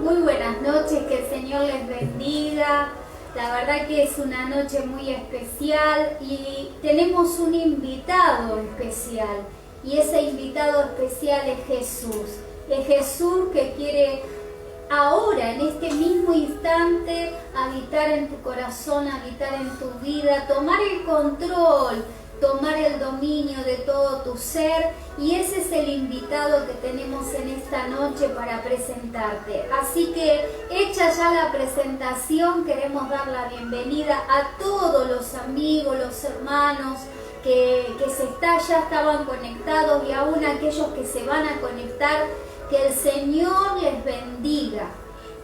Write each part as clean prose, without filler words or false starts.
Muy buenas noches, que el Señor les bendiga. La verdad que es una noche muy especial y tenemos un invitado especial. Y ese invitado especial es Jesús. Es Jesús que quiere ahora, en este mismo instante, habitar en tu corazón, habitar en tu vida, tomar el control, tomar el dominio de todo tu ser, y ese es el invitado que tenemos en esta noche para presentarte. Así que, hecha ya la presentación, queremos dar la bienvenida a todos los amigos, los hermanos que ya estaban conectados, y aún aquellos que se van a conectar. Que el Señor les bendiga.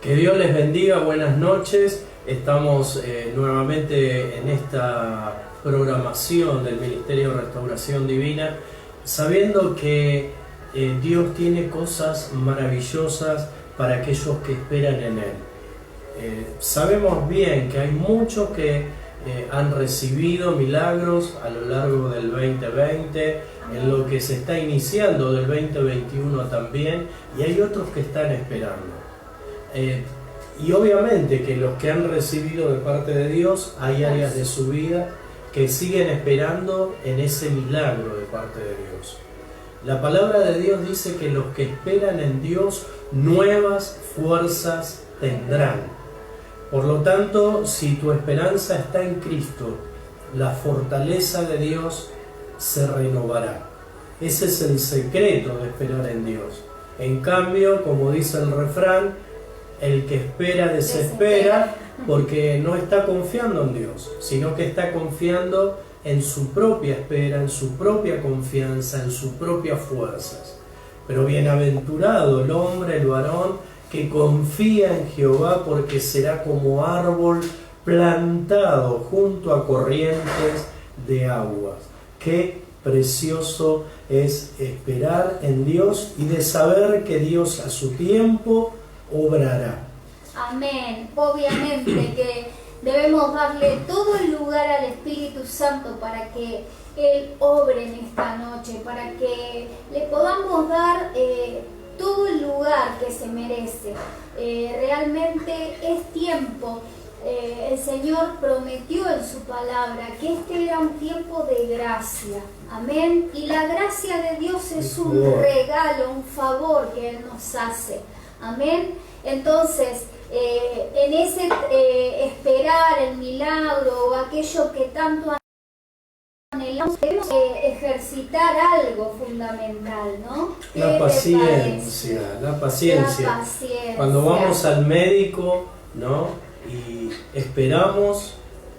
Que Dios les bendiga, buenas noches. Estamos nuevamente en esta programación del Ministerio de Restauración Divina, sabiendo que Dios tiene cosas maravillosas para aquellos que esperan en Él. Sabemos bien que hay muchos que han recibido milagros a lo largo del 2020, en lo que se está iniciando del 2021 también, y hay otros que están esperando. Y obviamente que los que han recibido de parte de Dios, hay áreas de su vida que siguen esperando en ese milagro de parte de Dios. La palabra de Dios dice que los que esperan en Dios nuevas fuerzas tendrán. Por lo tanto, si tu esperanza está en Cristo, la fortaleza de Dios se renovará. Ese es el secreto de esperar en Dios. En cambio, como dice el refrán, el que espera desespera, porque no está confiando en Dios, sino que está confiando en su propia espera, en su propia confianza, en sus propias fuerzas. Pero bienaventurado el hombre, el varón, que confía en Jehová, porque será como árbol plantado junto a corrientes de aguas. Qué precioso es esperar en Dios y de saber que Dios a su tiempo obrará. Amén. Obviamente que debemos darle todo el lugar al Espíritu Santo para que Él obre en esta noche, para que le podamos dar todo el lugar que se merece. Realmente es tiempo. El Señor prometió en su palabra que este era un tiempo de gracia. Amén. Y la gracia de Dios es un regalo, un favor que Él nos hace. Amén. Entonces, en ese esperar el milagro o aquello que tanto anhelamos, debemos ejercitar algo fundamental, ¿no? La paciencia. Cuando vamos al médico, ¿no? Y esperamos,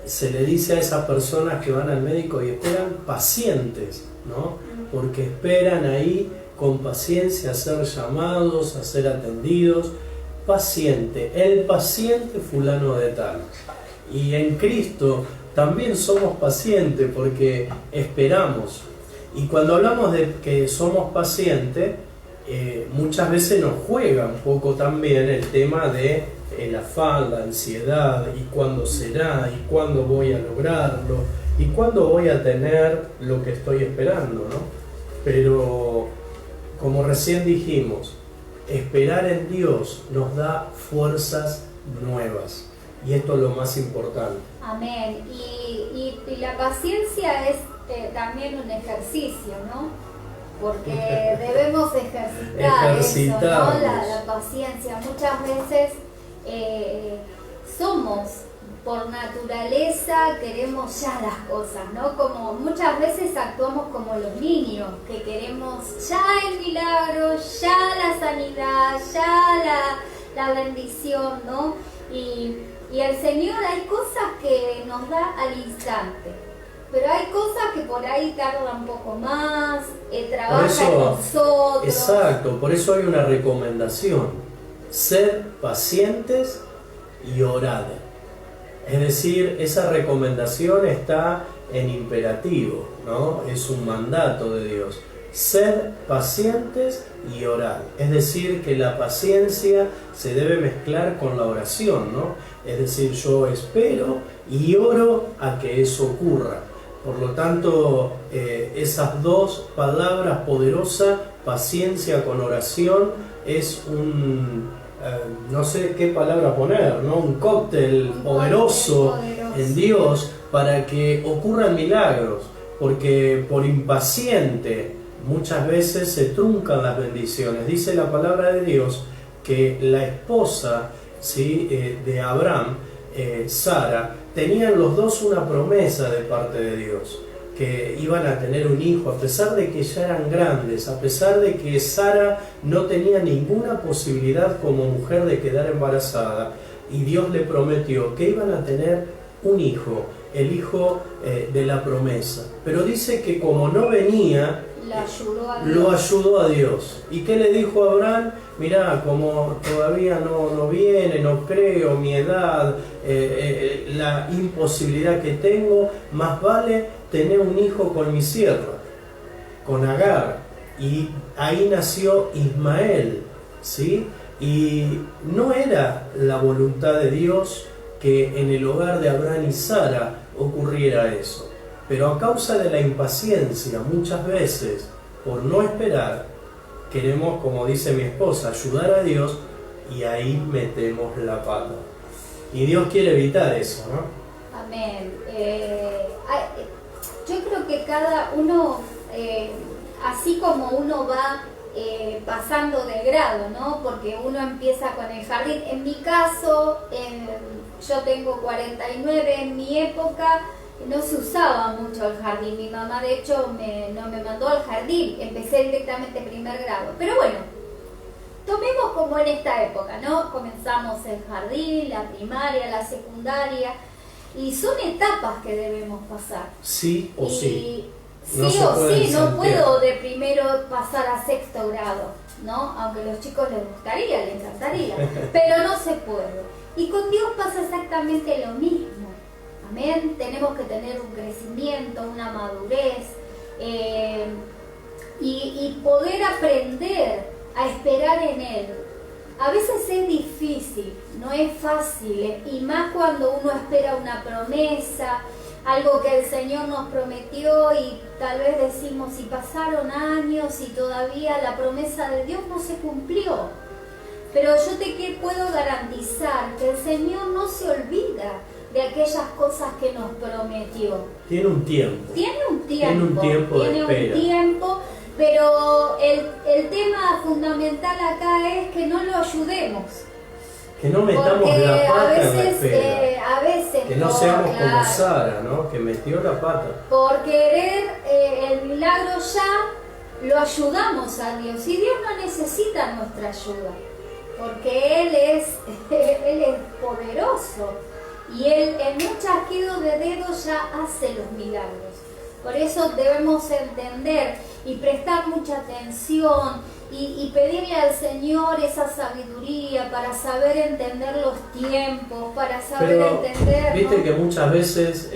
se le dice a esas personas que van al médico y esperan, pacientes, ¿no? Porque esperan ahí con paciencia a ser llamados, a ser atendidos. Paciente, el paciente fulano de tal. Y en Cristo también somos pacientes porque esperamos. Y cuando hablamos de que somos pacientes, muchas veces nos juega un poco también el tema de el afán, la ansiedad, y cuándo será, y cuándo voy a lograrlo, y cuándo voy a tener lo que estoy esperando, ¿no? Pero, como recién dijimos, esperar en Dios nos da fuerzas nuevas, y esto es lo más importante. Amén. Y la paciencia es también un ejercicio, ¿no? Porque debemos ejercitar eso, ¿no? La paciencia. Muchas veces somos, por naturaleza, queremos ya las cosas, ¿no? Como muchas veces actuamos como los niños, que queremos ya el milagro, ya la sanidad, ya la bendición, ¿no? Y el Señor, hay cosas que nos da al instante, pero hay cosas que por ahí tardan un poco más, trabaja en nosotros. Exacto, por eso hay una recomendación: ser pacientes y orad. Es decir, esa recomendación está en imperativo, ¿no? Es un mandato de Dios. Ser pacientes y orar. Es decir, que la paciencia se debe mezclar con la oración, ¿no? Es decir, yo espero y oro a que eso ocurra. Por lo tanto, esas dos palabras poderosas, paciencia con oración, es no sé qué palabra poner, ¿no? Un cóctel poderoso en Dios para que ocurran milagros, porque por impaciente muchas veces se truncan las bendiciones. Dice la palabra de Dios que la esposa, ¿sí?, de Abraham, Sara, tenían los dos una promesa de parte de Dios, que iban a tener un hijo, a pesar de que ya eran grandes, a pesar de que Sara no tenía ninguna posibilidad como mujer de quedar embarazada, y Dios le prometió que iban a tener un hijo, el hijo de la promesa. Pero dice que como no venía, lo ayudó a Dios. ¿Y qué le dijo a Abraham? Mirá, como todavía no viene, no creo, mi edad, la imposibilidad que tengo, más vale tener un hijo con mi sierva, con Agar. Y ahí nació Ismael, ¿sí? Y no era la voluntad de Dios que en el hogar de Abraham y Sara ocurriera eso. Pero a causa de la impaciencia, muchas veces, por no esperar, queremos, como dice mi esposa, ayudar a Dios y ahí metemos la pata. Y Dios quiere evitar eso, ¿no? Amén. Yo creo que cada uno, así como uno va pasando de grado, ¿no? Porque uno empieza con el jardín. En mi caso, yo tengo 49, en mi época no se usaba mucho el jardín. Mi mamá, de hecho, no me mandó al jardín. Empecé directamente primer grado. Pero bueno, tomemos como en esta época, ¿no? Comenzamos el jardín, la primaria, la secundaria. Y son etapas que debemos pasar. Sí o sí. No sí o sí, no puedo de primero pasar a sexto grado, ¿no? Aunque a los chicos les gustaría, les encantaría. Pero no se puede. Y con Dios pasa exactamente lo mismo. Amén. Tenemos que tener un crecimiento, una madurez y poder aprender a esperar en Él. A veces es difícil, no es fácil, y más cuando uno espera una promesa, algo que el Señor nos prometió y tal vez decimos, si pasaron años y todavía la promesa de Dios no se cumplió. Pero yo puedo garantizar que el Señor no se olvida de aquellas cosas que nos prometió. Tiene un tiempo. Tiene un tiempo, pero el tema fundamental acá es que no lo ayudemos. Que no metamos la pata en la espera. A veces que no seamos como Sara, ¿no? Que metió la pata. Por querer el milagro ya, lo ayudamos a Dios. Y Dios no necesita nuestra ayuda. Porque Él es poderoso. Y Él en un chasquido de dedos ya hace los milagros. Por eso debemos entender y prestar mucha atención y pedirle al Señor esa sabiduría para saber entender los tiempos, para saber entender. Viste, ¿no? Que muchas veces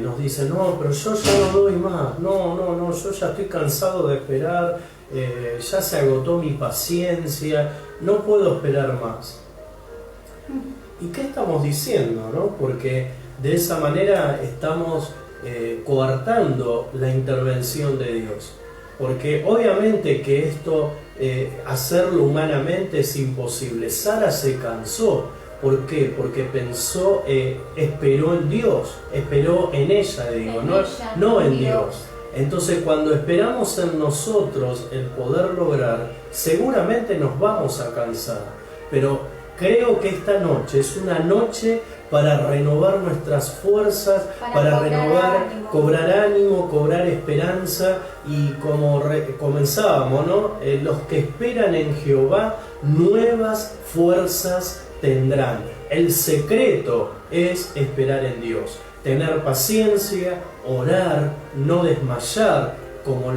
nos dicen, no, pero yo ya no doy más, no, yo ya estoy cansado de esperar, ya se agotó mi paciencia, no puedo esperar más. ¿Y qué estamos diciendo, no? Porque de esa manera estamos coartando la intervención de Dios. Porque obviamente que esto, hacerlo humanamente es imposible. Sara se cansó. ¿Por qué? Porque pensó, esperó en Dios, esperó en ella, digo, no en Dios. Entonces, cuando esperamos en nosotros el poder lograr, seguramente nos vamos a cansar. Pero creo que esta noche es una noche para renovar nuestras fuerzas, para cobrar ánimo, cobrar esperanza, y como comenzábamos, ¿no? Los que esperan en Jehová, nuevas fuerzas tendrán. El secreto es esperar en Dios, tener paciencia, orar, no desmayar, como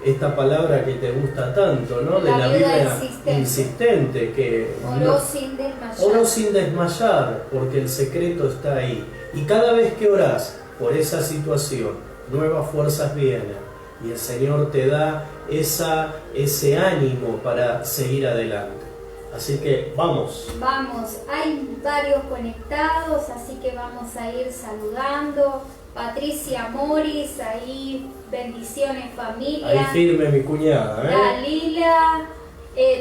esta palabra que te gusta tanto, ¿no? De la Biblia insistente, que oró sin desmayar, porque el secreto está ahí. Y cada vez que orás por esa situación, nuevas fuerzas vienen y el Señor te da ese ánimo para seguir adelante. Así que vamos. Vamos, hay varios conectados, así que vamos a ir saludando. Patricia Moris, ahí bendiciones familia. Ahí firme mi cuñada, Dalila,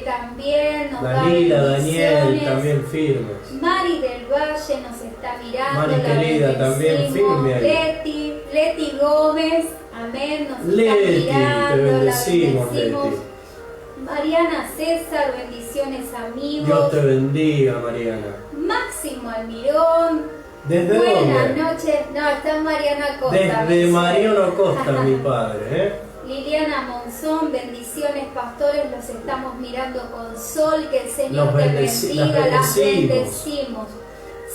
También nos Dalila, da Daniel, bendiciones. también firmes. Mari del Valle nos está mirando. Mari la querida, también bendecimos. firme ahí. Leti Gómez, amén, nos Leti, está mirando. te la bendecimos, bendecimos. Leti. Mariana César, bendiciones amigos. Dios te bendiga, Mariana. Máximo Almirón. ¿Desde Buenas dónde? noches. No, está en Mariana Costa. Desde dice. Mariano Costa, mi padre, Liliana Monzón, bendiciones pastores, los estamos mirando con sol, que el Señor Los te bendecimos. bendiga, las bendecimos.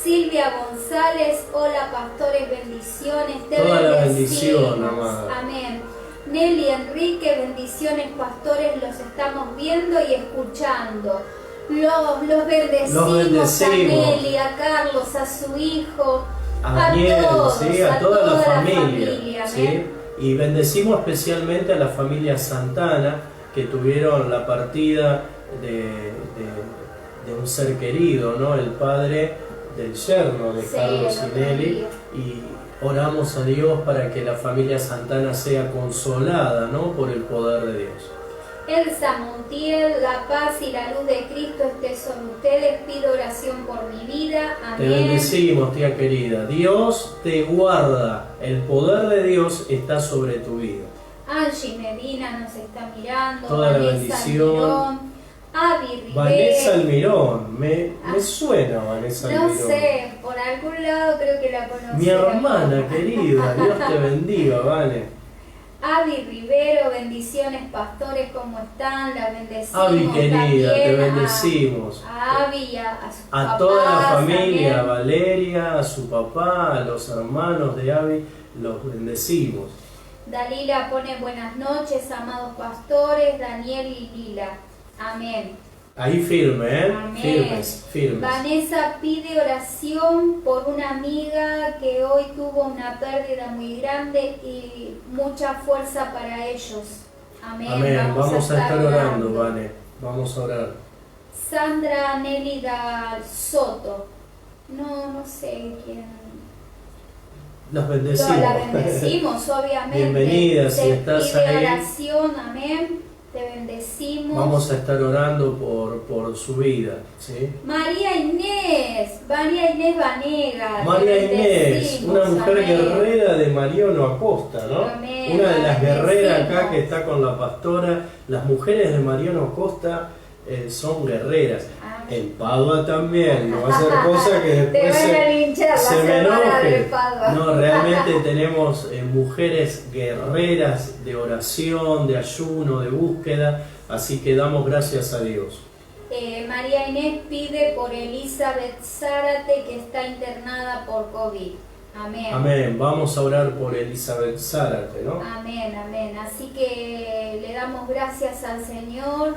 Silvia González, hola pastores, bendiciones, te Toda la bendecimos. bendición, amada. Amén. Nelly Enrique, bendiciones pastores, los estamos viendo y escuchando. Los bendecimos a Nelly, a Carlos, a su hijo, A Daniel, todos, ¿sí? A toda la familia, ¿sí? amén. Y bendecimos especialmente a la familia Santana, que tuvieron la partida de un ser querido, ¿no? El padre del yerno de Sí, Carlos el y Nelly. otro Y oramos a Dios para que la familia Santana sea consolada, ¿no? Por el poder de Dios. Elsa Montiel, la paz y la luz de Cristo esté sobre ustedes. Pido oración por mi vida. Te Amén. bendecimos, tía querida. Dios te guarda. El poder de Dios está sobre tu vida. Angie Medina nos está mirando. Toda la Vanessa bendición. Almirón, Avi Rivera. Vanessa Almirón. Me suena Vanessa No Almirón. sé, por algún lado creo que la conocí. Mi hermana querida. Dios te bendiga, Vane. Avi Rivero, bendiciones pastores, ¿cómo están? La bendecimos. Avi querida, te también bendecimos. A Avi y a su papá. A toda la familia, a amén. Valeria, a su papá, a los hermanos de Avi, los bendecimos. Dalila pone buenas noches, amados pastores, Daniel y Lila. Amén. Ahí firme, ¿eh? Amén. Firmes, firmes. Vanessa pide oración por una amiga que hoy tuvo una pérdida muy grande y mucha fuerza para ellos. Amén. Amén. Vamos a estar orando, Vane. Vamos a orar. Sandra Nélida Soto. No sé quién. Los bendecimos. No, la bendecimos, obviamente. Bienvenida, si Te estás pide ahí. oración, amén. Te bendecimos. Vamos a estar orando por su vida, ¿sí? María Inés Vanega. María te Inés, bendecimos, una mujer amén. guerrera de Mariano Acosta, ¿no? Amén, Una de las guerreras acá bendecimos. que está con la pastora. Las mujeres de Mariano Acosta son guerreras. Amén. En Padua también, no va a ser cosa que Te después van a linchar las se me hermanas de enoje. Padua. No, realmente tenemos mujeres guerreras de oración, de ayuno, de búsqueda, así que damos gracias a Dios. María Inés pide por Elizabeth Zárate, que está internada por COVID. Amén. Amén. Vamos a orar por Elizabeth Zárate, ¿no? Amén, amén. Así que le damos gracias al Señor.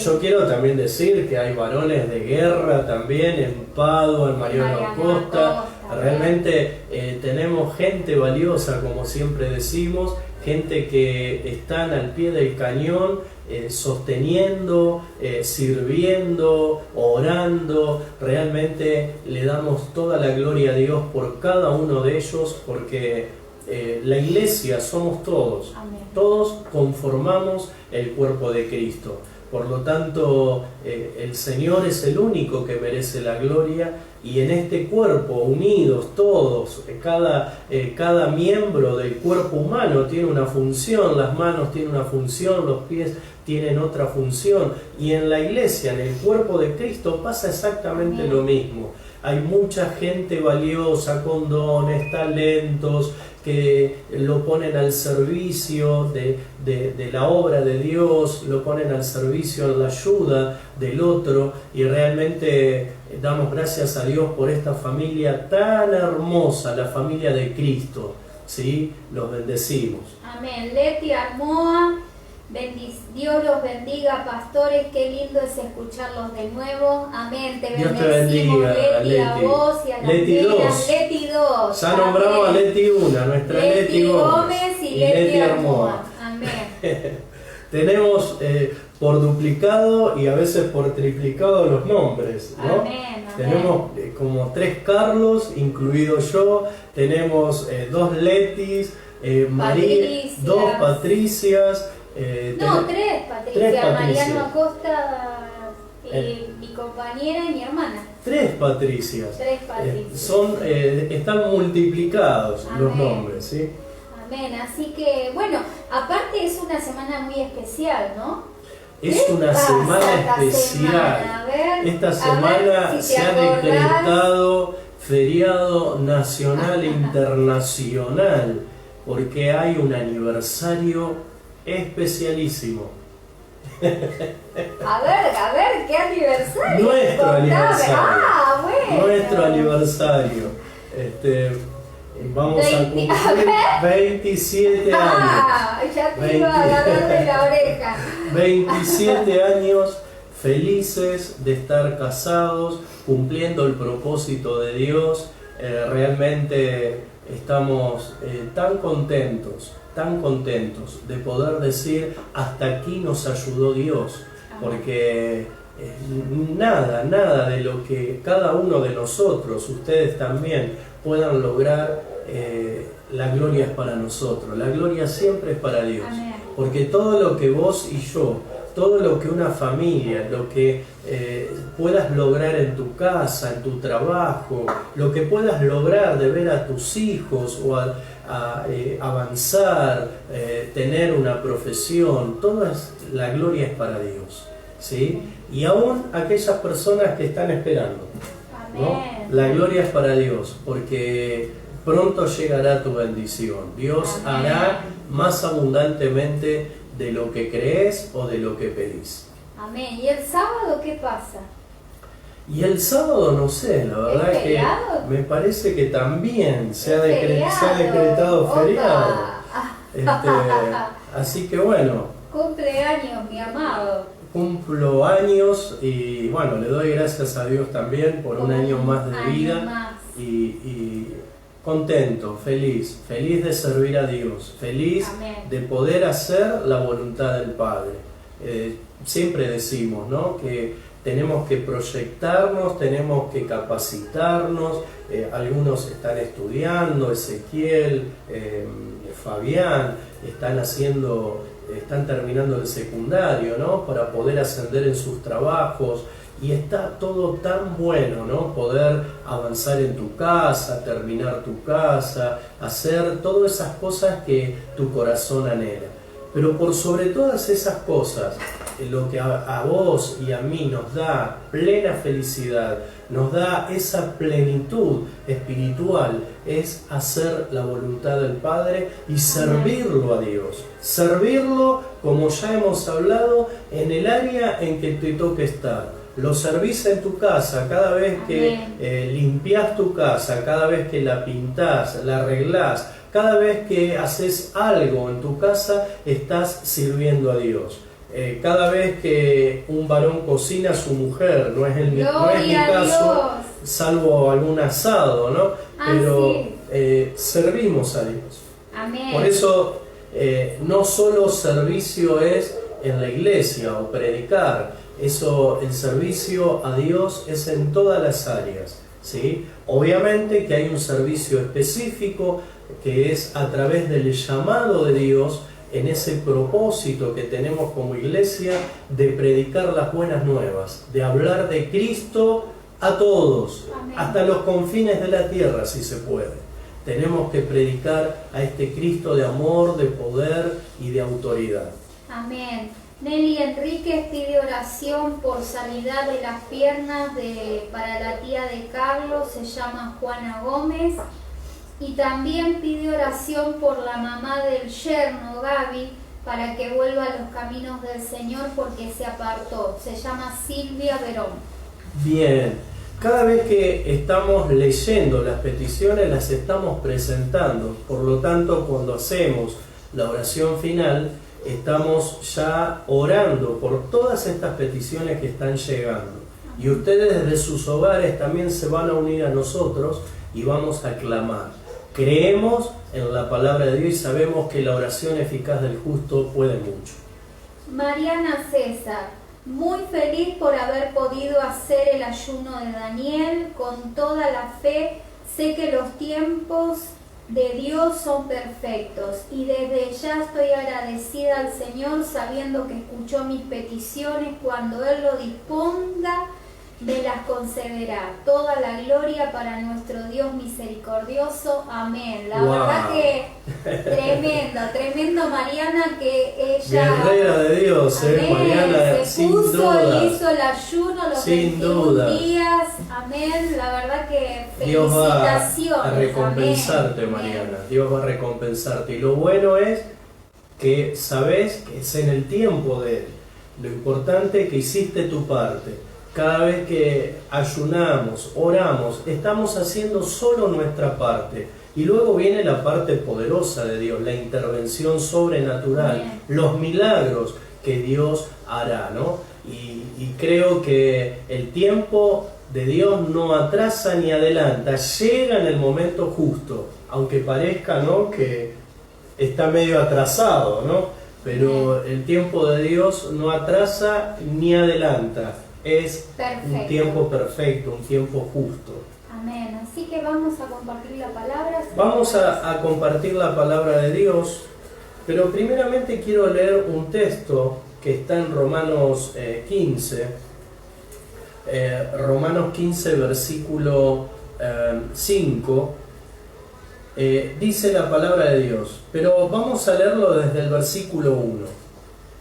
Yo quiero también decir que hay varones de guerra también en Padua, en Mariano Acosta. Realmente tenemos gente valiosa, como siempre decimos, gente que están al pie del cañón, sosteniendo, sirviendo, orando. Realmente le damos toda la gloria a Dios por cada uno de ellos, porque la iglesia somos todos. Amén. Todos conformamos el cuerpo de Cristo. Por lo tanto, el Señor es el único que merece la gloria, y en este cuerpo, unidos todos, cada miembro del cuerpo humano tiene una función, las manos tienen una función, los pies tienen otra función, y en la iglesia, en el cuerpo de Cristo, pasa exactamente lo mismo. Hay mucha gente valiosa, con dones, talentos, que lo ponen al servicio de la obra de Dios, lo ponen al servicio de la ayuda del otro, y realmente damos gracias a Dios por esta familia tan hermosa, la familia de Cristo, ¿sí? Los bendecimos. Amén. Leti Armoa, Dios los bendiga, pastores, qué lindo es escucharlos de nuevo. Amén. Te Dios te bendecimos, bendiga, Leti, a Leti. vos y a las Leti nenas. 2. Leti 2. Ya nombramos a Leti 1, nuestra Leti Gómez y Leti Armoa. Amén. Tenemos por duplicado y a veces por triplicado los nombres, ¿no? Amén, amén. Tenemos como 3 Carlos, incluido yo, tenemos 2 Letis, 2 Patricias, No, tres, Patricia. Tres Patricia. Mariano Acosta, mi compañera y mi hermana. Tres Patricias. Tres Patricias. Están multiplicados los Amén. nombres, ¿sí? Amén. Así que, bueno, aparte es una semana muy especial, ¿no? Es una semana especial. Esta semana se ha decretado feriado nacional e internacional porque hay un aniversario especialísimo. A ver, ¿qué aniversario? Nuestro aniversario. Ah, bueno. Nuestro aniversario. Vamos a cumplir 27 años. Ah, ya te iba a agarrar de la oreja. 27 años felices de estar casados, cumpliendo el propósito de Dios. Realmente estamos tan contentos de poder decir hasta aquí nos ayudó Dios, porque nada de lo que cada uno de nosotros, ustedes también, puedan lograr, la gloria es para nosotros, la gloria siempre es para Dios. Amén. Porque todo lo que vos y yo, todo lo que una familia, lo que puedas lograr en tu casa, en tu trabajo, lo que puedas lograr de ver a tus hijos o a avanzar, tener una profesión, la gloria es para Dios, ¿sí? Y aún aquellas personas que están esperando, ¿no? La gloria es para Dios, porque pronto llegará tu bendición. Dios hará más abundantemente de lo que crees o de lo que pedís. Amén. ¿Y el sábado qué pasa? Y el sábado no sé, la verdad ¿Es que feriado? me parece que también se ha Feriado. decretado Opa. feriado. Así que bueno, Cumpleaños, mi amado. cumplo años y bueno, le doy gracias a Dios también por un año más de vida. Más. Y contento, feliz de servir a Dios, feliz Amén. de poder hacer la voluntad del Padre. Siempre decimos, ¿no?, que tenemos que proyectarnos, tenemos que capacitarnos. Algunos están estudiando, Ezequiel, Fabián, están terminando el secundario, ¿no?, para poder ascender en sus trabajos. Y está todo tan bueno, ¿no?, poder avanzar en tu casa, terminar tu casa, hacer todas esas cosas que tu corazón anhela. Pero por sobre todas esas cosas, lo que a vos y a mí nos da plena felicidad, nos da esa plenitud espiritual, es hacer la voluntad del Padre y servirlo a Dios. Servirlo, como ya hemos hablado, en el área en que te toque estar. Lo servís en tu casa, cada vez que limpias tu casa, cada vez que la pintás, la arreglás, cada vez que haces algo en tu casa, estás sirviendo a Dios. Cada vez que un varón cocina a su mujer, no es mi caso, salvo algún asado, ¿no? Pero servimos a Dios. Amén. Por eso no solo servicio es en la iglesia o predicar, el servicio a Dios es en todas las áreas, ¿sí? Obviamente que hay un servicio específico que es a través del llamado de Dios, en ese propósito que tenemos como iglesia de predicar las buenas nuevas, de hablar de Cristo a todos, Amén. Hasta los confines de la tierra, si se puede. Tenemos que predicar a este Cristo de amor, de poder y de autoridad. Amén. Nelly Enríquez pide oración por sanidad de las piernas para la tía de Carlos, se llama Juana Gómez. Y también pide oración por la mamá del yerno, Gaby, para que vuelva a los caminos del Señor porque se apartó. Se llama Silvia Verón. Bien, cada vez que estamos leyendo las peticiones las estamos presentando. Por lo tanto, cuando hacemos la oración final, estamos ya orando por todas estas peticiones que están llegando. Y ustedes desde sus hogares también se van a unir a nosotros y vamos a clamar. Creemos en la palabra de Dios y sabemos que la oración eficaz del justo puede mucho. Mariana César, muy feliz por haber podido hacer el ayuno de Daniel con toda la fe. Sé que los tiempos de Dios son perfectos, y desde ya estoy agradecida al Señor sabiendo que escuchó mis peticiones. Cuando Él lo disponga, me las concederá. Toda la gloria para nuestro Dios misericordioso. Amén. La verdad que tremendo, Mariana, que ella... Guerrera de Dios, Mariana, se puso, hizo el ayuno los 21 días. Amén. La verdad que felicitaciones. Dios va a recompensarte, amén. Mariana. Dios va a recompensarte. Y lo bueno es que sabes que es en el tiempo de Él. Lo importante es que hiciste tu parte. Cada vez que ayunamos, oramos, estamos haciendo solo nuestra parte. Y luego viene la parte poderosa de Dios, la intervención sobrenatural, los milagros que Dios hará, ¿no? Y creo que el tiempo de Dios no atrasa ni adelanta, llega en el momento justo, aunque parezca, ¿no?, que está medio atrasado, ¿no? Pero el tiempo de Dios no atrasa ni adelanta. Es un tiempo perfecto, un tiempo justo. Amén. Así que vamos a compartir la palabra. Vamos a compartir la palabra de Dios, pero primeramente quiero leer un texto que está en Romanos 15. Romanos 15, versículo 5. Dice la palabra de Dios, pero vamos a leerlo desde el versículo 1.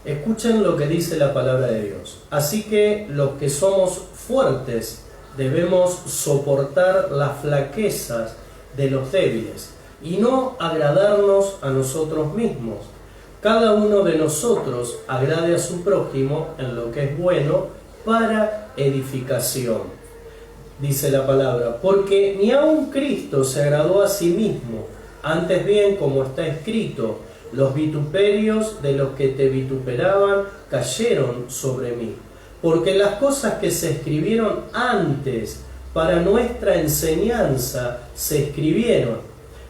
Escuchen lo que dice la palabra de Dios. Así que los que somos fuertes debemos soportar las flaquezas de los débiles y no agradarnos a nosotros mismos. Cada uno de nosotros agrade a su prójimo en lo que es bueno para edificación. Dice la palabra, porque ni aun Cristo se agradó a sí mismo, antes bien, como está escrito, los vituperios de los que te vituperaban cayeron sobre mí. Porque las cosas que se escribieron antes para nuestra enseñanza se escribieron,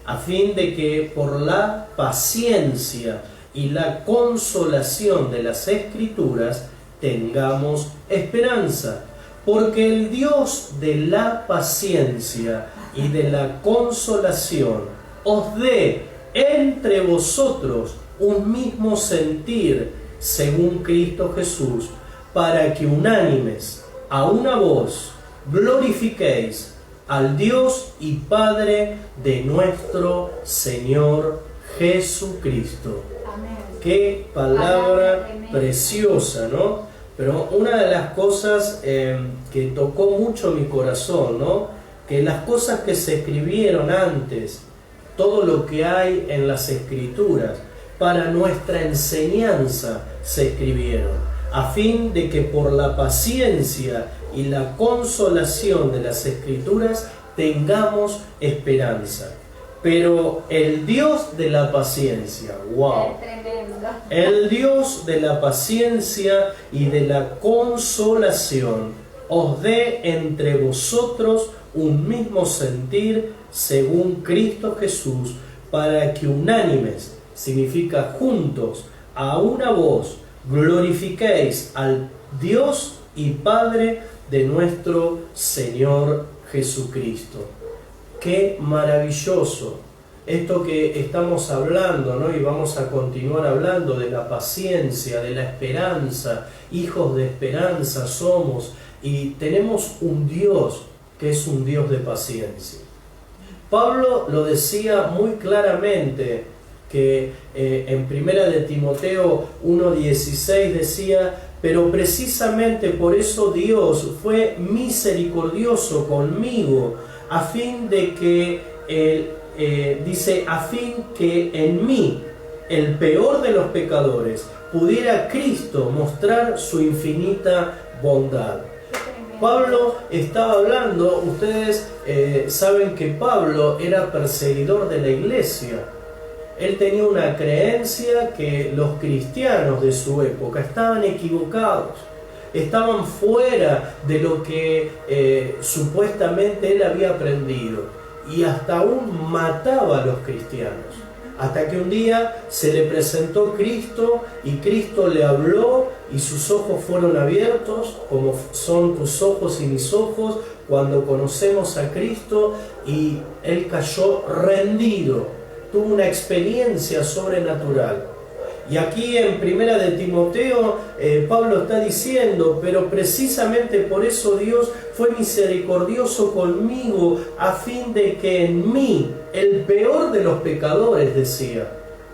a fin de que por la paciencia y la consolación de las Escrituras tengamos esperanza. Porque el Dios de la paciencia y de la consolación os dé entre vosotros un mismo sentir según Cristo Jesús, para que unánimes a una voz glorifiquéis al Dios y Padre de nuestro Señor Jesucristo. Amén. Qué palabra preciosa, ¿no? Pero una de las cosas que tocó mucho mi corazón, ¿no?, que las cosas que se escribieron antes, todo lo que hay en las Escrituras, para nuestra enseñanza se escribieron, a fin de que por la paciencia y la consolación de las Escrituras tengamos esperanza. Pero el Dios de la paciencia, wow, el Dios de la paciencia y de la consolación os dé entre vosotros un mismo sentir según Cristo Jesús, para que unánimes, significa juntos, a una voz, glorifiquéis al Dios y Padre de nuestro Señor Jesucristo. Qué maravilloso esto que estamos hablando, ¿no? Y vamos a continuar hablando de la paciencia, de la esperanza. Hijos de esperanza somos, y tenemos un Dios que es un Dios de paciencia. Pablo lo decía muy claramente, que en Primera de Timoteo 1:16 decía, pero precisamente por eso Dios fue misericordioso conmigo, a fin de que, dice, a fin que en mí, el peor de los pecadores, pudiera Cristo mostrar su infinita bondad. Pablo estaba hablando, ustedes saben que Pablo era perseguidor de la iglesia. Él tenía una creencia que los cristianos de su época estaban equivocados, estaban fuera de lo que supuestamente él había aprendido, y hasta aún mataba a los cristianos. hasta que un día se le presentó Cristo y Cristo le habló y sus ojos fueron abiertos, como son tus ojos y mis ojos, cuando conocemos a Cristo, y él cayó rendido, tuvo una experiencia sobrenatural. Y aquí en Primera de Timoteo, Pablo está diciendo, pero precisamente por eso Dios fue misericordioso conmigo, a fin de que en mí, el peor de los pecadores, decía,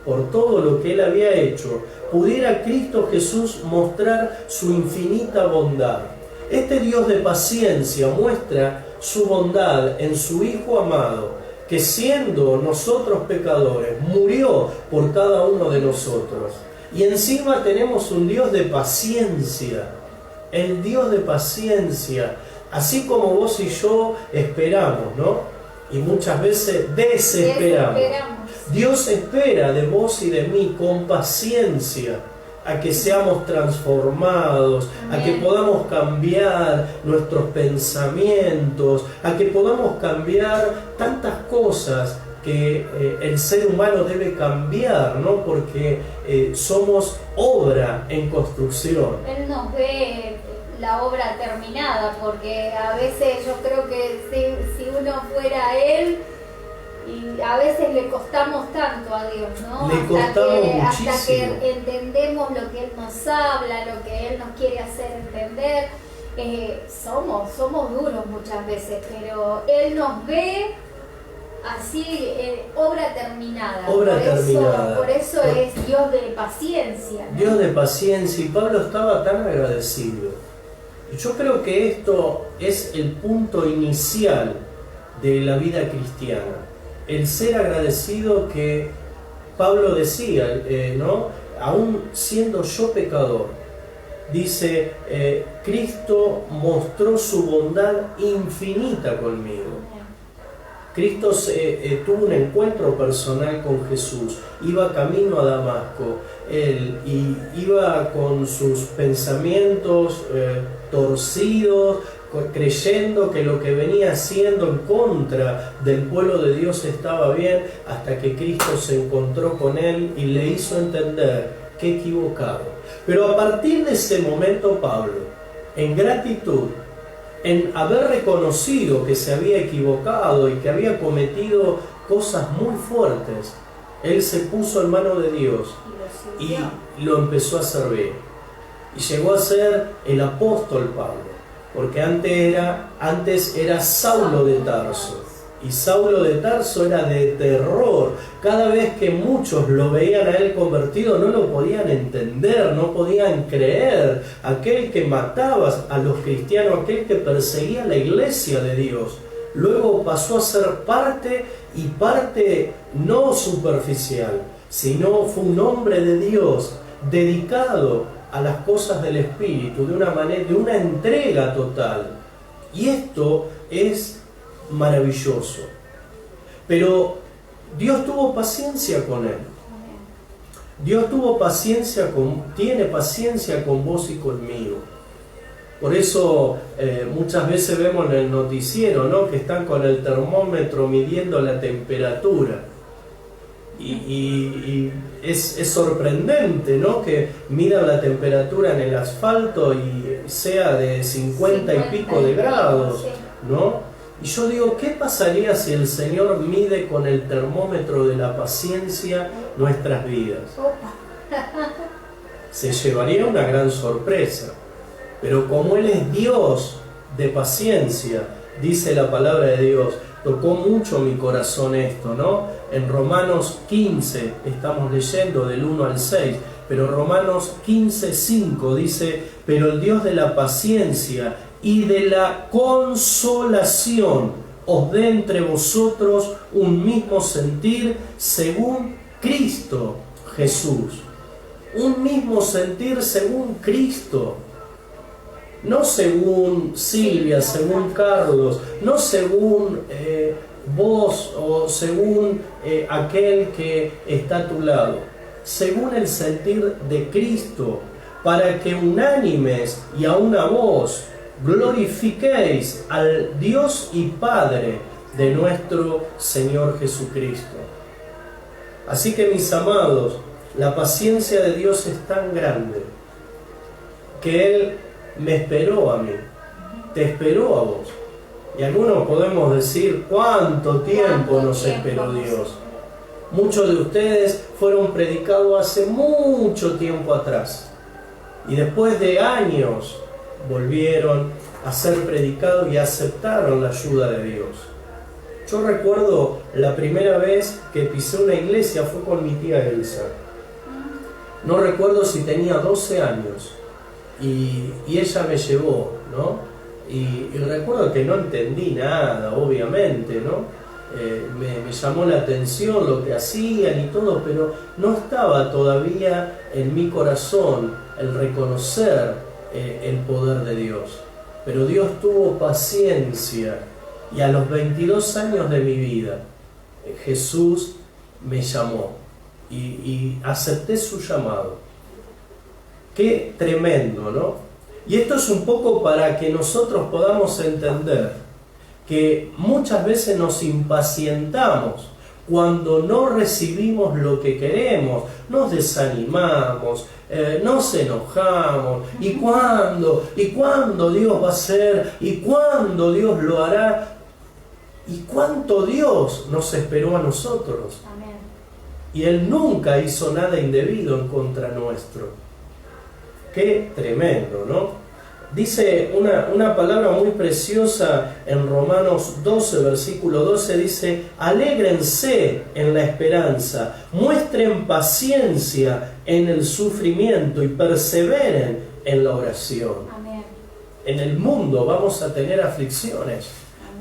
por todo lo que él había hecho, pudiera Cristo Jesús mostrar su infinita bondad. Este Dios de paciencia muestra su bondad en su Hijo amado, que siendo nosotros pecadores, murió por cada uno de nosotros. Y encima tenemos un Dios de paciencia, el Dios de paciencia, así como vos y yo esperamos, ¿no? Y muchas veces desesperamos. Dios espera de vos y de mí con paciencia a que seamos transformados, a que podamos cambiar nuestros pensamientos, a que podamos cambiar tantas cosas que el ser humano debe cambiar, ¿no? Porque somos obra en construcción. Él nos ve la obra terminada, porque a veces yo creo que si uno fuera Él, y a veces le costamos tanto a Dios, ¿no? Hasta que entendemos lo que Él nos habla, lo que Él nos quiere hacer entender. Somos duros muchas veces, pero Él nos ve así, obra terminada. Por eso es Dios de paciencia, ¿no? Dios de paciencia, y Pablo estaba tan agradecido. Yo creo que esto es el punto inicial de la vida cristiana. El ser agradecido, que Pablo decía, ¿no? Aún siendo yo pecador, dice, Cristo mostró su bondad infinita conmigo. Cristo tuvo un encuentro personal con Jesús, iba camino a Damasco, él iba con sus pensamientos torcidos, creyendo que lo que venía haciendo en contra del pueblo de Dios estaba bien, hasta que Cristo se encontró con él y le hizo entender que equivocado. Pero a partir de ese momento, Pablo, en gratitud, en haber reconocido que se había equivocado y que había cometido cosas muy fuertes, él se puso en mano de Dios y lo empezó a servir. Y llegó a ser el apóstol Pablo. Porque antes era Saulo de Tarso, y Saulo de Tarso era de terror. Cada vez que muchos lo veían a él convertido, no lo podían entender, no podían creer. Aquel que mataba a los cristianos, aquel que perseguía la iglesia de Dios, luego pasó a ser parte, y parte no superficial, sino fue un hombre de Dios dedicado a las cosas del Espíritu, de una entrega total. Y esto es maravilloso. Pero Dios tuvo paciencia con él. Dios tiene paciencia con vos y conmigo. Por eso muchas veces vemos en el noticiero, ¿no?, que están con el termómetro midiendo la temperatura. Y es sorprendente, ¿no?, que midan la temperatura en el asfalto y sea de 50 y pico de grados, ¿no? Y yo digo, ¿qué pasaría si el Señor mide con el termómetro de la paciencia nuestras vidas? Se llevaría una gran sorpresa. Pero como Él es Dios de paciencia, dice la palabra de Dios, tocó mucho mi corazón esto, ¿no? En Romanos 15 estamos leyendo del 1 al 6, pero Romanos 15:5 dice, pero el Dios de la paciencia y de la consolación os dé entre vosotros un mismo sentir según Cristo Jesús. Un mismo sentir según Cristo. No según Silvia, según Carlos, no según vos o según aquel que está a tu lado, según el sentir de Cristo, para que unánimes y a una voz glorifiquéis al Dios y Padre de nuestro Señor Jesucristo. Así que, mis amados, la paciencia de Dios es tan grande que Él me esperó a mí, te esperó a vos. Y algunos podemos decir, ¿cuánto tiempo nos esperó Dios? Muchos de ustedes fueron predicados hace mucho tiempo atrás. Y después de años volvieron a ser predicados y aceptaron la ayuda de Dios. Yo recuerdo la primera vez que pisé una iglesia fue con mi tía Elsa. No recuerdo si tenía 12 años. Y ella me llevó, ¿no? Y recuerdo que no entendí nada, obviamente, ¿no? Me llamó la atención lo que hacían y todo, pero no estaba todavía en mi corazón el reconocer el poder de Dios. Pero Dios tuvo paciencia y a los 22 años de mi vida Jesús me llamó y acepté su llamado. Qué tremendo, ¿no? Y esto es un poco para que nosotros podamos entender que muchas veces nos impacientamos cuando no recibimos lo que queremos, nos desanimamos, nos enojamos. ¿Y cuándo Dios va a hacer? ¿Y cuándo Dios lo hará? ¿Y cuánto Dios nos esperó a nosotros? Amén. Y Él nunca hizo nada indebido en contra nuestro. Qué tremendo, ¿no? Dice una palabra muy preciosa en Romanos 12, versículo 12, dice: alégrense en la esperanza, muestren paciencia en el sufrimiento y perseveren en la oración. Amén. En el mundo vamos a tener aflicciones,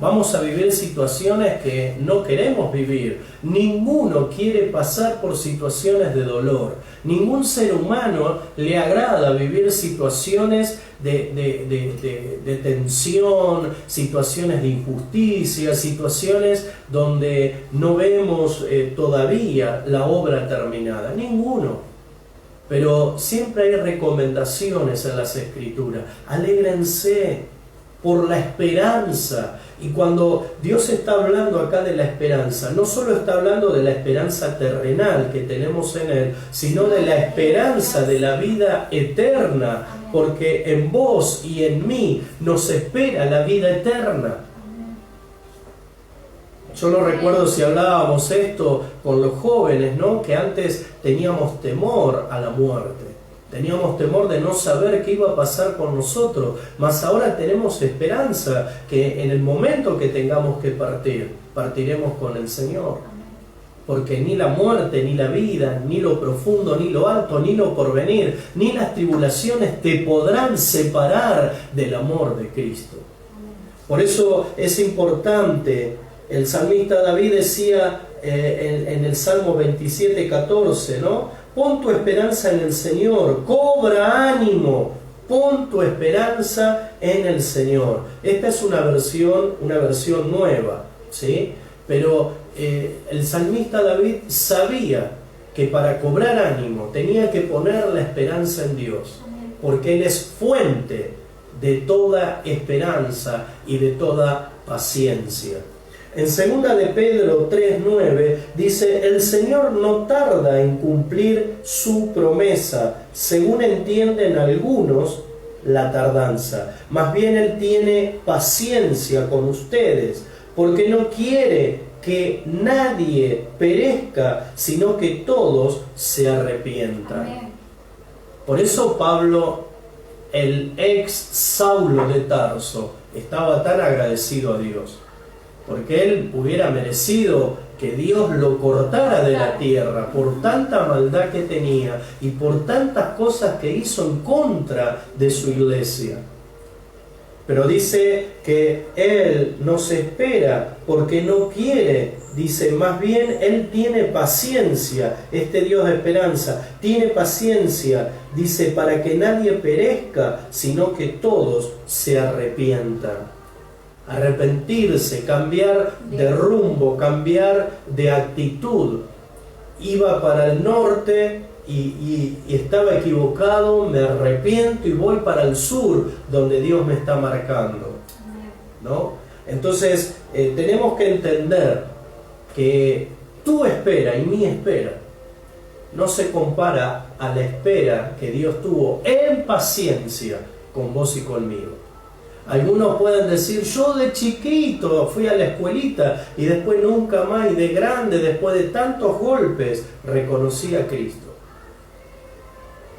vamos a vivir situaciones que no queremos vivir. Ninguno quiere pasar por situaciones de dolor. Ningún ser humano le agrada vivir situaciones de tensión, situaciones de injusticia, situaciones donde no vemos todavía la obra terminada. Ninguno. Pero siempre hay recomendaciones en las Escrituras. Alégrense por la esperanza. Y cuando Dios está hablando acá de la esperanza, no solo está hablando de la esperanza terrenal que tenemos en Él, sino de la esperanza de la vida eterna, porque en vos y en mí nos espera la vida eterna. Yo no recuerdo si hablábamos esto con los jóvenes, ¿no? Que antes teníamos temor a la muerte. Teníamos temor de no saber qué iba a pasar con nosotros, mas ahora tenemos esperanza que en el momento que tengamos que partir, partiremos con el Señor. Porque ni la muerte, ni la vida, ni lo profundo, ni lo alto, ni lo porvenir, ni las tribulaciones te podrán separar del amor de Cristo. Por eso es importante, el salmista David decía en el Salmo 27:14, ¿no? Pon tu esperanza en el Señor, cobra ánimo, pon tu esperanza en el Señor. Esta es una versión nueva, ¿sí? Pero el salmista David sabía que para cobrar ánimo tenía que poner la esperanza en Dios, porque Él es fuente de toda esperanza y de toda paciencia. En 2 de Pedro 3:9 dice: el Señor no tarda en cumplir su promesa, según entienden algunos la tardanza. Más bien Él tiene paciencia con ustedes, porque no quiere que nadie perezca, sino que todos se arrepientan. Amén. Por eso Pablo, el ex Saulo de Tarso, estaba tan agradecido a Dios. Porque él hubiera merecido que Dios lo cortara de la tierra por tanta maldad que tenía y por tantas cosas que hizo en contra de su iglesia. Pero dice que Él nos espera porque no quiere, dice, más bien Él tiene paciencia, este Dios de esperanza, tiene paciencia, dice, para que nadie perezca, sino que todos se arrepientan. Arrepentirse, cambiar de rumbo, cambiar de actitud. Iba para el norte y estaba equivocado, me arrepiento y voy para el sur, donde Dios me está marcando, ¿no? Entonces tenemos que entender que tu espera y mi espera no se compara a la espera que Dios tuvo en paciencia con vos y conmigo. Algunos pueden decir, yo de chiquito fui a la escuelita y después nunca más, y de grande, después de tantos golpes, reconocí a Cristo.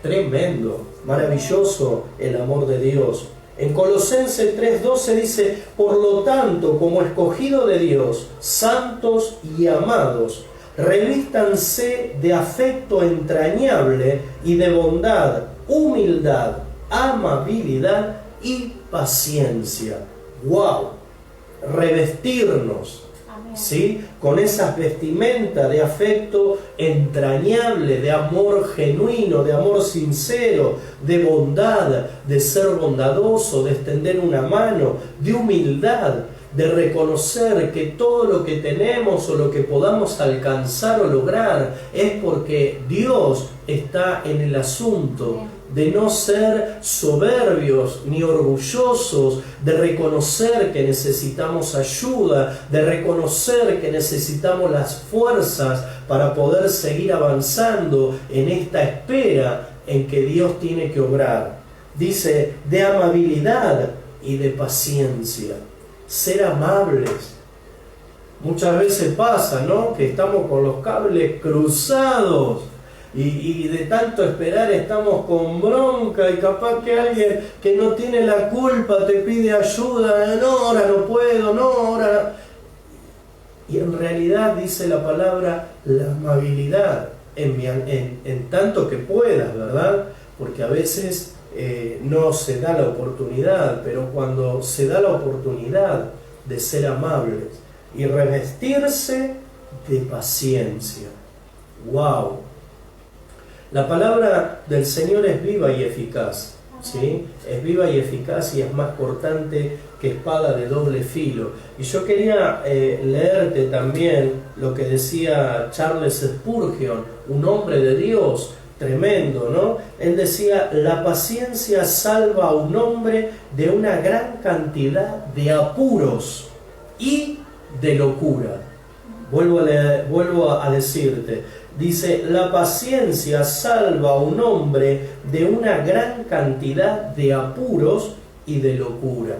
Tremendo, maravilloso el amor de Dios. En Colosenses 3:12 dice, por lo tanto, como escogido de Dios, santos y amados, revístanse de afecto entrañable y de bondad, humildad, amabilidad y paciencia. ¡Wow! Revestirnos, ¿sí?, con esas vestimentas de afecto entrañable, de amor genuino, de amor sincero, de bondad, de ser bondadoso, de extender una mano, de humildad, de reconocer que todo lo que tenemos o lo que podamos alcanzar o lograr es porque Dios está en el asunto, de no ser soberbios ni orgullosos, de reconocer que necesitamos ayuda, de reconocer que necesitamos las fuerzas para poder seguir avanzando en esta espera en que Dios tiene que obrar. Dice, de amabilidad y de paciencia. Ser amables. Muchas veces pasa, ¿no?, que estamos con los cables cruzados y de tanto esperar estamos con bronca, y capaz que alguien que no tiene la culpa te pide ayuda, no, ahora no puedo, no, ahora. Y en realidad dice la palabra la amabilidad en tanto que puedas, ¿verdad? Porque a veces no se da la oportunidad, pero cuando se da la oportunidad de ser amables y revestirse de paciencia. ¡Wow! La palabra del Señor es viva y eficaz, ¿sí? Es viva y eficaz y es más cortante que espada de doble filo. Y yo quería leerte también lo que decía Charles Spurgeon, un hombre de Dios tremendo, ¿no? Él decía, la paciencia salva a un hombre de una gran cantidad de apuros y de locura. Vuelvo a decirte, dice, la paciencia salva a un hombre de una gran cantidad de apuros y de locura.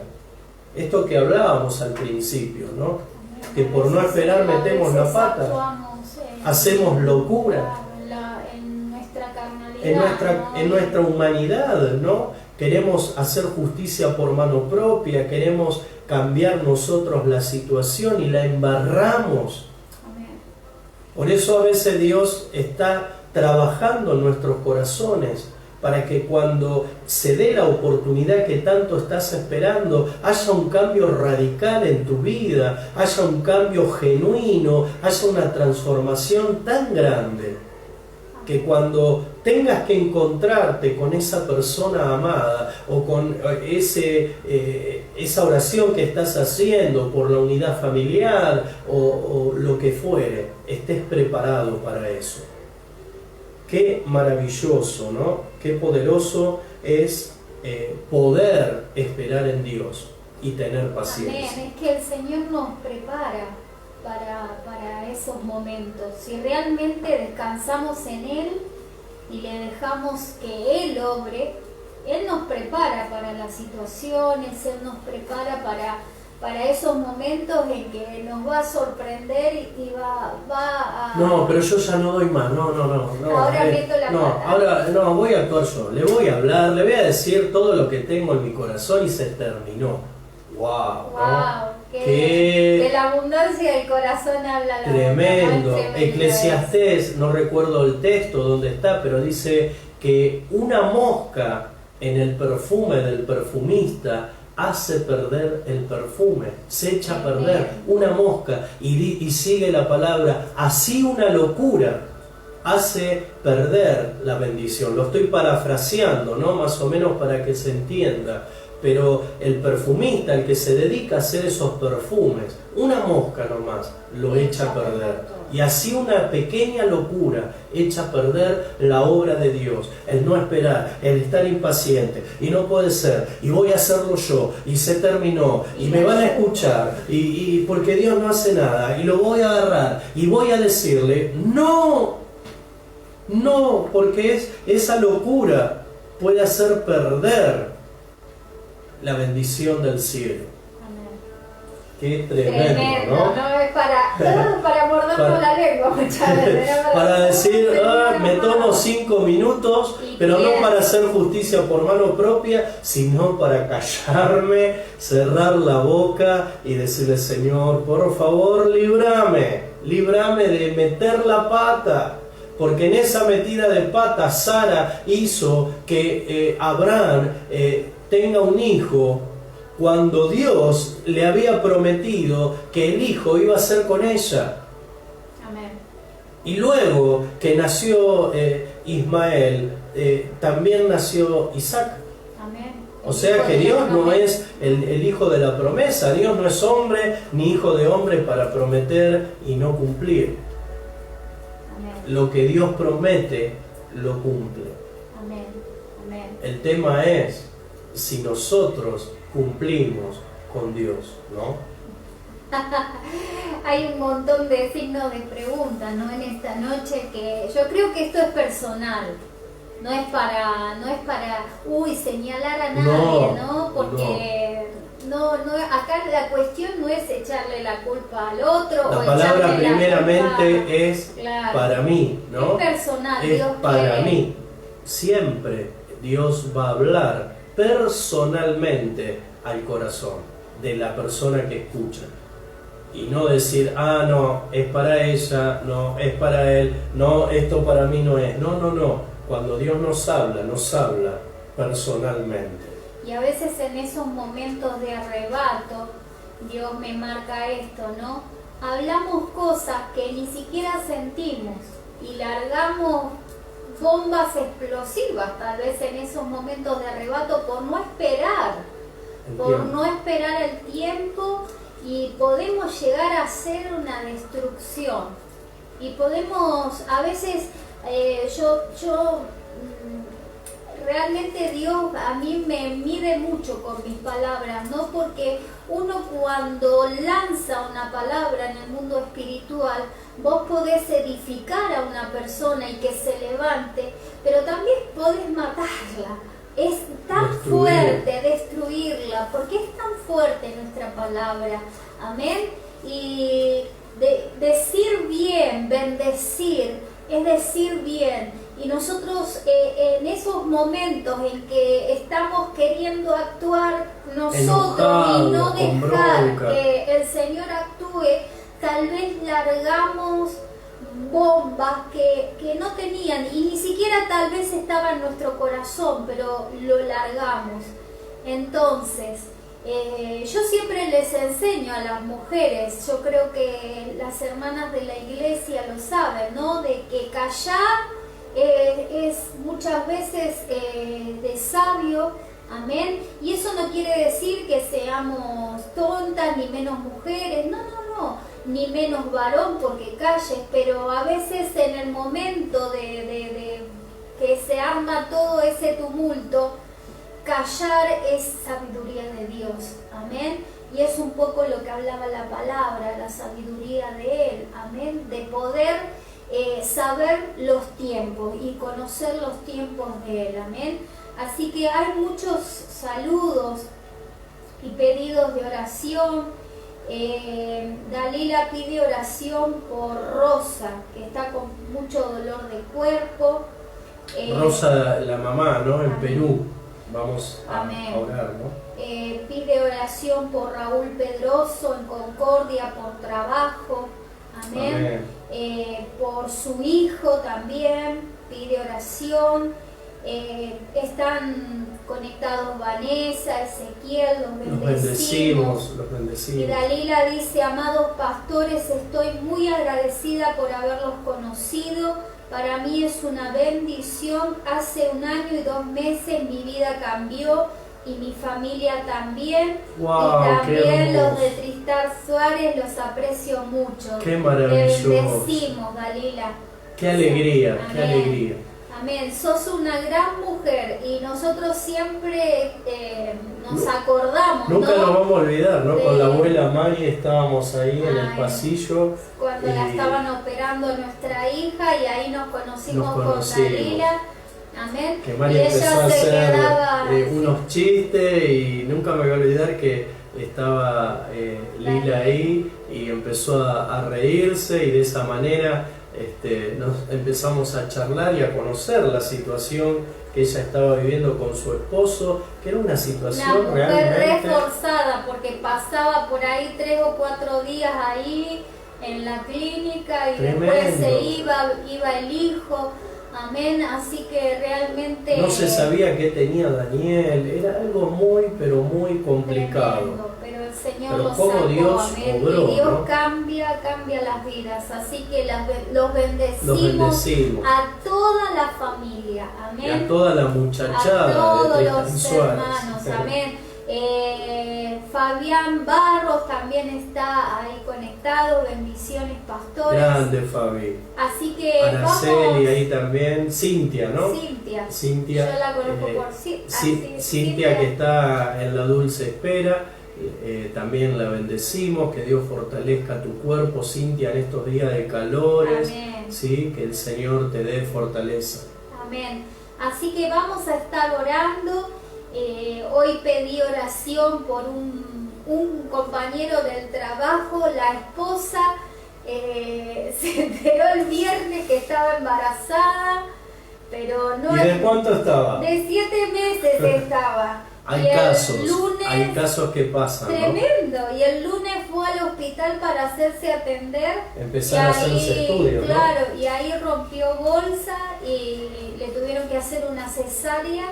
Esto que hablábamos al principio, ¿no? Que por no esperar metemos la pata, hacemos locura. En nuestra humanidad, ¿no? Queremos hacer justicia por mano propia, queremos cambiar nosotros la situación y la embarramos. Por eso a veces Dios está trabajando en nuestros corazones para que cuando se dé la oportunidad que tanto estás esperando, haya un cambio radical en tu vida, haya un cambio genuino, haya una transformación tan grande, que cuando tengas que encontrarte con esa persona amada o con esa oración que estás haciendo por la unidad familiar o lo que fuere, estés preparado para eso. Qué maravilloso, ¿no? Qué poderoso es poder esperar en Dios y tener paciencia. Amén. Es que el Señor nos prepara para esos momentos. Si realmente descansamos en Él y le dejamos que Él obre, Él nos prepara para las situaciones, Él nos prepara para esos momentos en que nos va a sorprender y va a... No, pero yo ya no doy más, no. Ahora meto la pata. Ahora no, voy a actuar yo, le voy a hablar, le voy a decir todo lo que tengo en mi corazón y se terminó. ¡Wow! ¿no? Que de la abundancia del corazón habla la tremendo. Eclesiastés, no recuerdo el texto donde está, pero dice que una mosca en el perfume del perfumista hace perder el perfume, se echa a perder una mosca, y sigue la palabra, así una locura hace perder la bendición. Lo estoy parafraseando, ¿no? Más o menos para que se entienda, pero el perfumista, el que se dedica a hacer esos perfumes, una mosca nomás lo echa a perder. Y así una pequeña locura echa a perder la obra de Dios. El no esperar, el estar impaciente, y no puede ser, y voy a hacerlo yo, y se terminó, y me van a escuchar, y porque Dios no hace nada, y lo voy a agarrar, y voy a decirle, no, porque esa locura puede hacer perder la bendición del cielo. Qué tremendo, ¿no? No es para mordernos la lengua muchas veces. Para decir, me tomo 5 minutos, pero no para hacer justicia por mano propia, sino para callarme, cerrar la boca y decirle, Señor, por favor, líbrame de meter la pata. Porque en esa metida de pata, Sara hizo que Abraham tenga un hijo, cuando Dios le había prometido que el hijo iba a ser con ella. Amén. Y luego que nació Ismael, también nació Isaac. Amén. O sea que Dios no es el hijo de la promesa. Dios no es hombre ni hijo de hombre para prometer y no cumplir. Amén. Lo que Dios promete, lo cumple. Amén. Amén. El tema es si nosotros cumplimos con Dios, ¿no? Hay un montón de signos de pregunta, ¿no? En esta noche, que yo creo que esto es personal, no es para señalar a nadie, ¿no? Porque no, acá la cuestión no es echarle la culpa al otro. La o palabra echarle primeramente es claro, para mí, ¿no? Es personal, es Dios para quiere. mí. Siempre Dios va a hablar personalmente al corazón de la persona que escucha. Y no decir, no, es para ella, no, es para él, no, esto para mí no es. No. Cuando Dios nos habla personalmente. Y a veces en esos momentos de arrebato, Dios me marca esto, ¿no? Hablamos cosas que ni siquiera sentimos y largamos bombas explosivas, tal vez en esos momentos de arrebato, por no esperar el tiempo, y podemos llegar a hacer una destrucción. Y podemos, a veces, realmente Dios a mí me mide mucho con mis palabras, ¿no? Porque uno cuando lanza una palabra en el mundo espiritual, vos podés edificar a una persona y que se levante, pero también podés matarla. Es tan fuerte destruirla, porque es tan fuerte nuestra palabra. Amén. Y decir bien, bendecir, es decir bien. Y nosotros en esos momentos en que estamos queriendo actuar nosotros y no dejar que el Señor actúe, tal vez largamos bombas que no tenían y ni siquiera tal vez estaba en nuestro corazón, pero lo largamos. Entonces, yo siempre les enseño a las mujeres, yo creo que las hermanas de la iglesia lo saben, ¿no? De que callar es muchas veces de sabio, amén. Y eso no quiere decir que seamos tontas ni menos mujeres, no, ni menos varón porque calles, pero a veces en el momento de que se arma todo ese tumulto, callar es sabiduría de Dios, amén. Y es un poco lo que hablaba la palabra, la sabiduría de Él, amén, de poder saber los tiempos y conocer los tiempos de Él, amén. Así que hay muchos saludos y pedidos de oración. Dalila pide oración por Rosa, que está con mucho dolor de cuerpo. Rosa, la mamá, ¿no? En amén. Perú. Vamos a orar, ¿no? Pide oración por Raúl Pedroso en Concordia por trabajo. Amén. Por su hijo también pide oración. Están conectados Vanessa, Ezequiel, los bendecimos. Y Dalila dice: amados pastores, estoy muy agradecida por haberlos conocido. Para mí es una bendición. Hace 1 año y 2 meses mi vida cambió y mi familia también. Wow, y también qué hermoso. los de Tristar Suárez los aprecio mucho. Qué maravilloso. Te bendecimos, Dalila. Qué alegría, qué Amén. alegría. Amén. Sos una gran mujer y nosotros siempre nos acordamos, Nunca ¿no? nos vamos a olvidar, ¿no? De- Con la abuela Mari estábamos ahí en el Ay, pasillo. Cuando la y estaban operando nuestra hija y ahí nos conocimos con conocimos. Dalila. Amén. Que Mari y empezó a ella se hacer quedaba unos chistes y nunca me voy a olvidar que estaba Lila ahí y empezó a reírse y de esa manera nos empezamos a charlar y a conocer la situación que ella estaba viviendo con su esposo, que era una una situación mujer realmente... reforzada porque pasaba por ahí 3 o 4 días ahí en la clínica y Tremendo. después se iba el hijo. Amén, así que realmente... No se sabía qué tenía Daniel, era algo muy, pero muy complicado. Tremendo, pero el Señor Pero los cómo sacó, Dios amén. obró, Y Dios ¿no? cambia las vidas, así que los Los bendecimos bendecimos. a toda la familia, Y amén. a toda la A muchachada todos de los Tristan Suárez. hermanos, amén. Fabián Barros también está ahí conectado, bendiciones pastores. Grande Fabi. Así que Araceli vamos, ahí también. Cintia, ¿no? Cintia, yo la conozco por Cintia, que está en la dulce espera. También la bendecimos, que Dios fortalezca tu cuerpo, Cintia, en estos días de calores. Amén. ¿Sí? Que el Señor te dé fortaleza. Amén. Así que vamos a estar orando. Hoy pedí oración por un compañero del trabajo, la esposa se enteró el viernes que estaba embarazada, pero no ¿Y de cuánto estaba? de 7 meses estaba. Hay Y el hay casos que pasan, ¿no? tremendo, y el lunes fue al hospital para hacerse atender. Empezar a hacerse estudios, ¿no? Claro, y ahí rompió bolsa y le tuvieron que hacer una cesárea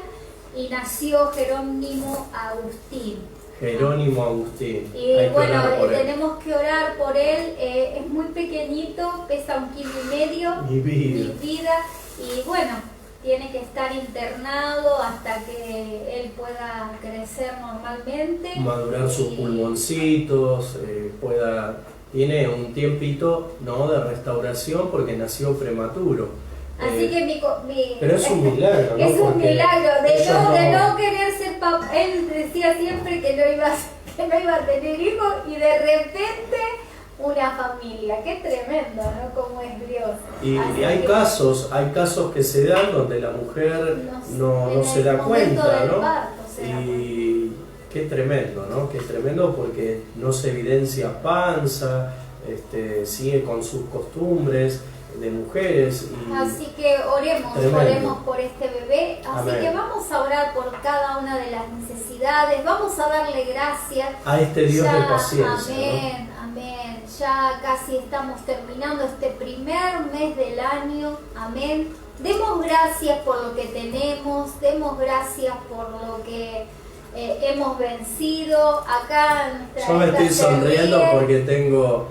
y nació Jerónimo Agustín. Jerónimo Agustín. Y Hay que bueno, orar por él. tenemos que orar por él. Es muy pequeñito, pesa 1,5 kilos. Mi vida. Mi vida. Y bueno, tiene que estar internado hasta que él pueda crecer normalmente. Madurar sus Y- pulmoncitos, tiene un tiempito, ¿no?, de restauración porque nació prematuro. Así que Pero es un milagro, ¿no? es un Porque milagro de ellos no querer ser papá. Él decía siempre que no iba a tener hijos y de repente una familia. Qué tremendo, ¿no? Cómo es Dios. Y Así hay que casos que se dan donde la mujer no en se el da momento cuenta, del ¿no? parto se da cuenta. Y qué tremendo, ¿no? Qué tremendo porque no se evidencia panza, sigue con sus costumbres de mujeres. Y Así que Tremendo. oremos por este bebé. Así Amén. que vamos a orar por cada una de las necesidades. Vamos a darle gracias. a este Dios Ya, de paciencia, amén, amén. Ya casi estamos terminando este primer mes del año. Amén. Demos gracias por lo que tenemos. Demos gracias por lo que hemos vencido. Acá nuestra Yo me hija estoy se sonriendo ríe, porque tengo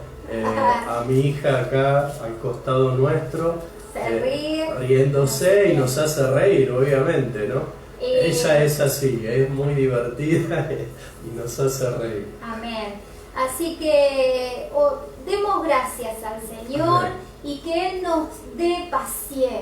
a mi hija acá al costado nuestro, se ríe. riéndose y nos hace reír, obviamente, ¿no? Y- Ella es así, es muy divertida y nos hace reír. Amén. Así que demos gracias al Señor. Amén. Y que Él nos dé paciencia.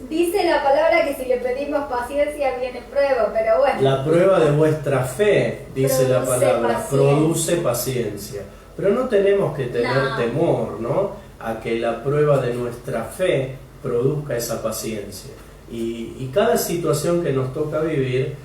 Dice la palabra que si le pedimos paciencia viene prueba, pero bueno. La prueba de vuestra fe, dice la Produce palabra, paciencia. produce paciencia. Pero no tenemos que tener No. temor, ¿no?, a que la prueba de nuestra fe produzca esa paciencia. Y cada situación que nos toca vivir,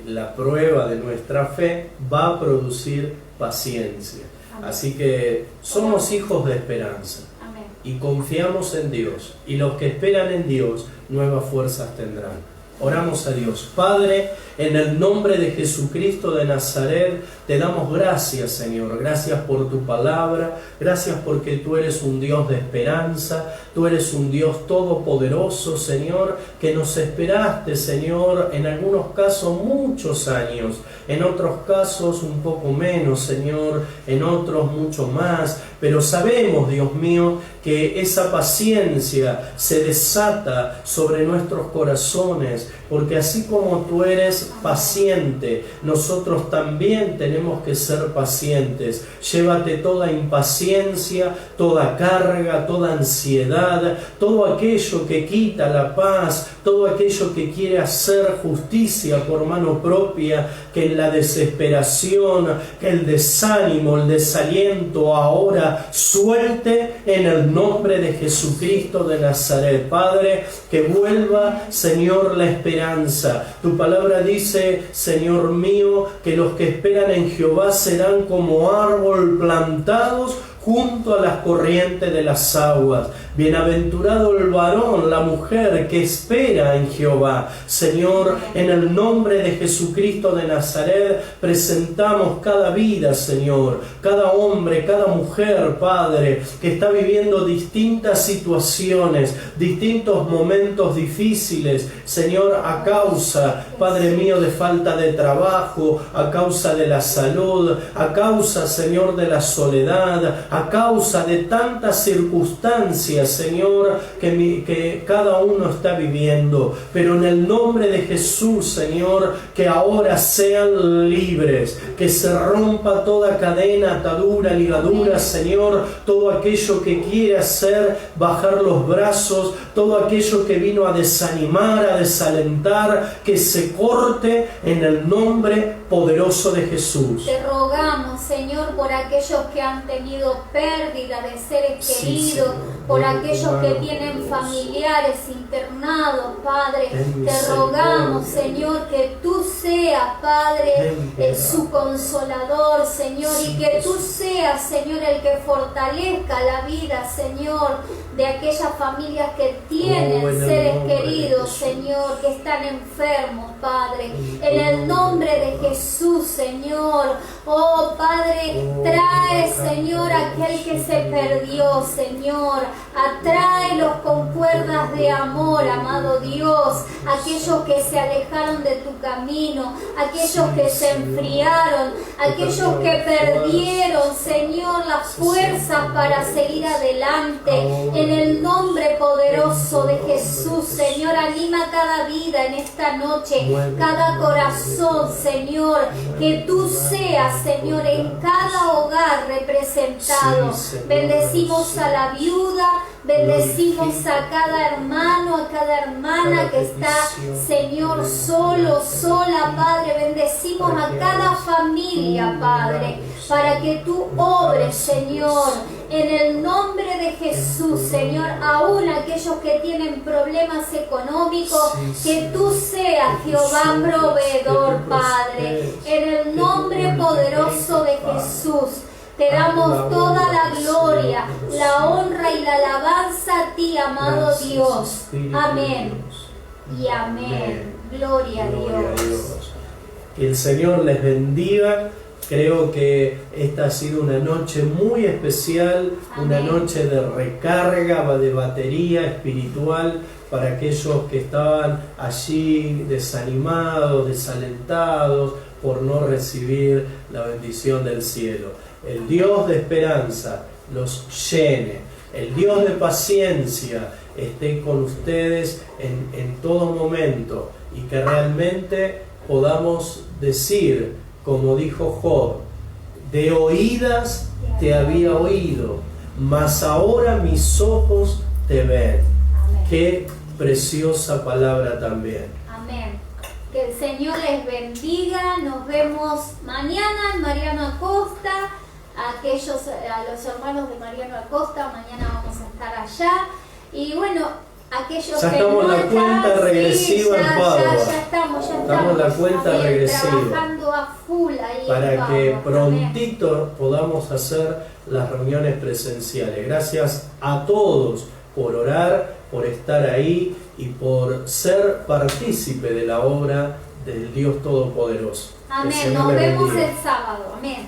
la prueba de nuestra fe va a producir paciencia. Amén. Así que somos hijos de esperanza Amén. y confiamos en Dios. Y los que esperan en Dios, nuevas fuerzas tendrán. Oramos a Dios. Padre, en el nombre de Jesucristo de Nazaret, te damos gracias, Señor. Gracias por tu palabra. Gracias porque tú eres un Dios de esperanza. Tú eres un Dios todopoderoso, Señor, que nos esperaste, Señor, en algunos casos muchos años, en otros casos un poco menos, Señor, en otros mucho más. Pero sabemos, Dios mío, que esa paciencia se desata sobre nuestros corazones porque así como tú eres paciente, nosotros también tenemos que ser pacientes. Llévate toda impaciencia, toda carga, toda ansiedad, todo aquello que quita la paz, todo aquello que quiere hacer justicia por mano propia, que en la desesperación, que el desánimo, el desaliento ahora suelte en el nombre de Jesucristo de Nazaret. Padre, que vuelva, Señor, la esperanza. Tu palabra dice, Señor mío, que los que esperan en Jehová serán como árbol plantados junto a las corrientes de las aguas. Bienaventurado el varón, la mujer que espera en Jehová. Señor, en el nombre de Jesucristo de Nazaret, presentamos cada vida, Señor, cada hombre, cada mujer, Padre, que está viviendo distintas situaciones, distintos momentos difíciles, Señor, a causa, Padre mío, de falta de trabajo, a causa de la salud, a causa, Señor, de la soledad, a causa de tantas circunstancias, Señor, que cada uno está viviendo. Pero en el nombre de Jesús, Señor, que ahora sean libres, que se rompa toda cadena, atadura, ligadura, Señor, todo aquello que quiere hacer bajar los brazos, todo aquello que vino a desanimar, a desalentar, que se corte en el nombre poderoso de Jesús. Te rogamos, Señor, por aquellos que han tenido pérdida de seres queridos, por aquellos que tienen familiares internados, Padre. Te rogamos, Señor, que tú seas, Padre, su consolador, Señor, y que tú seas, Señor, el que fortalezca la vida, Señor, de aquellas familias que tienen seres queridos, Señor, que están enfermos, Padre. En el nombre de Jesús, Señor. Oh, Padre, trae, Señor, aquel que se perdió, Señor. Atráelos con cuerdas de amor, amado Dios. Aquellos que se alejaron de tu camino, aquellos que se enfriaron, aquellos que perdieron, Señor, las fuerzas para seguir adelante. En el nombre poderoso de Jesús, Señor, anima cada vida en esta noche, cada corazón, Señor, que tú seas, Señor, en cada hogar representado. Bendecimos a la viuda, bendecimos a cada hermano, a cada hermana que está, Señor, solo, sola, Padre. Bendecimos a cada familia, Padre, para que tú obres, Señor, en el nombre de Jesús, Señor. Aún aquellos que tienen problemas económicos, que tú seas, Jehová, proveedor, Padre. En el nombre poderoso de Jesús. Te damos toda la gloria, la honra y la alabanza a ti, amado Dios. Amén y amén. Gloria a Dios. Que el Señor les bendiga. Creo que esta ha sido una noche muy especial, una noche de recarga, de batería espiritual para aquellos que estaban allí desanimados, desalentados por no recibir la bendición del cielo. El Dios de esperanza los llene, el Dios de paciencia esté con ustedes en todo momento y que realmente podamos decir, como dijo Job, de oídas te había oído, mas ahora mis ojos te ven. Amén. Qué preciosa palabra también. Amén. Que el Señor les bendiga. Nos vemos mañana en Mariano Acosta. A los hermanos de Mariano Acosta, mañana vamos a estar allá. Y bueno, aquellos ya que estamos no en la cuenta regresiva en Padua. ya estamos en la cuenta bien, regresiva. Trabajando a full ahí Para que Padua. prontito Amén. podamos hacer las reuniones presenciales. Gracias a todos por orar, por estar ahí y por ser partícipe de la obra del Dios Todopoderoso. Amén. Nos vemos el sábado. Amén.